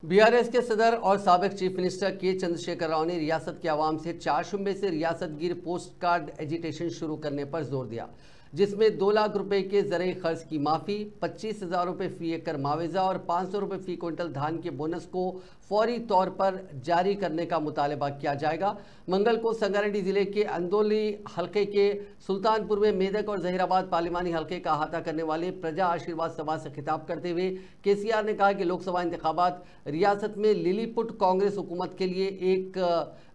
BRS के सदर और साबिक चीफ मिनिस्टर के चंद्रशेखर राव ने रियासत के आवाम से 4 शुबे से रियासत गिर पोस्ट कार्ड एजिटेशन शुरू करने पर जोर दिया, जिसमें 2 लाख रुपए के ज़रिए खर्च की माफ़ी, 25,000 रुपये फी एकड़ मुआवजा और 500 रुपये फी क्विंटल धान के बोनस को फौरी तौर पर जारी करने का मुतालबा किया जाएगा। मंगल को संगारेड्डी जिले के अंदौली हल्के के सुल्तानपुर में मेदक और जहीराबाद पार्लिमानी हल्के का अहाता करने वाले प्रजा आशीर्वाद सभा से खिताब करते हुए केसीआर ने कहा कि लोकसभा इंतखाबात रियासत में लिलीपुट कांग्रेस हुकूमत के लिए एक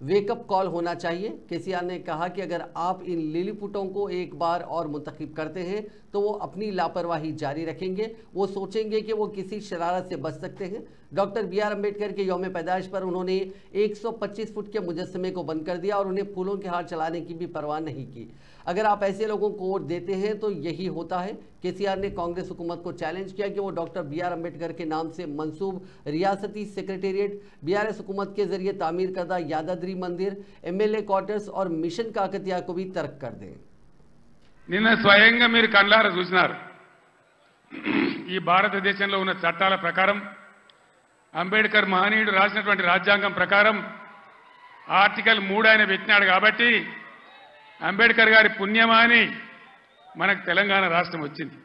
वेकअप कॉल होना चाहिए। केसीआर ने कहा कि अगर आप इन लिलीपुटों को एक बार और मुंतखब करते हैं तो वो अपनी लापरवाही जारी रखेंगे, वो सोचेंगे कि वो किसी शरारत से बच सकते हैं। Doctor B R. अम्बेडकर के यौम पैदाइश पर उन्होंने 125 फुट के मुजस्समे को बंद कर दिया और उन्हें फूलों के हार चलाने की भी परवाह नहीं की। अगर आप ऐसे लोगों को वोट देते हैं तो यही होता है। केसीआर ने कांग्रेस हुकूमत को चैलेंज किया कि वो डॉक्टर बी.आर. अम्बेडकर के नाम से मंसूब रियासती सेक्रेटेरिएट, बीआरएस हुकूमत के जरिए तामीर करदा यादाद्री मंदिर, एमएलए क्वार्टर्स और मिशन काकतिया को भी तर्क कर दें। నిన్న స్వయంగా మీరు కళ్ళారా చూసినారు। ఈ భారతదేశంలో ఉన్న చట్టాల ప్రకారం అంబేద్కర్ మహనీయుడు రాసినటువంటి రాజ్యాంగం ప్రకారం ఆర్టికల్ 3 ఆయన పెట్టినాడు కాబట్టి అంబేద్కర్ గారి పుణ్యమాని మనకు తెలంగాణ రాష్ట్రం వచ్చింది।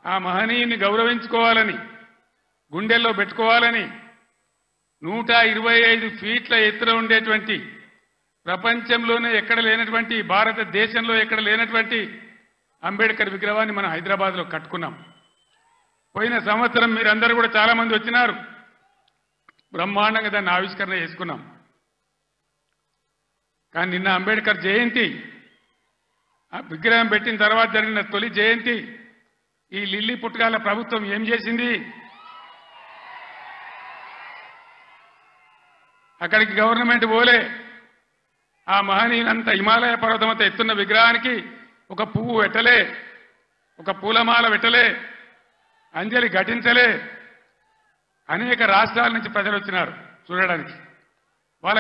ఆ మహనీయుని గౌరవించుకోవాలని, గుండెల్లో పెట్టుకోవాలని 125 ఫీట్ల ఎత్తున ఉండేటువంటి ప్రపంచంలోనే ఎక్కడ లేనటువంటి, భారతదేశంలో ఎక్కడ లేనటువంటి అంబేద్కర్ విగ్రహాన్ని మనం హైదరాబాద్లో కట్టుకున్నాం। పోయిన సంవత్సరం మీరందరూ కూడా చాలా మంది వచ్చినారు, బ్రహ్మాండంగా దాన్ని ఆవిష్కరణ చేసుకున్నాం। కానీ నిన్న అంబేద్కర్ జయంతి, ఆ విగ్రహం పెట్టిన తర్వాత జరిగిన తొలి జయంతి, ఈ లిల్లీ పుట్టగాల ప్రభుత్వం ఏం చేసింది? అక్కడికి గవర్నమెంట్ పోలే, ఆ మహనీయులంతా హిమాలయ పర్వతమంతా ఎత్తున్న విగ్రహానికి ఒక పువ్వు పెట్టలే, ఒక పూలమాల పెట్టలే, అంజలి ఘటించలే। అనేక రాష్ట్రాల నుంచి ప్రజలు వచ్చినారు చూడడానికి। వాళ్ళ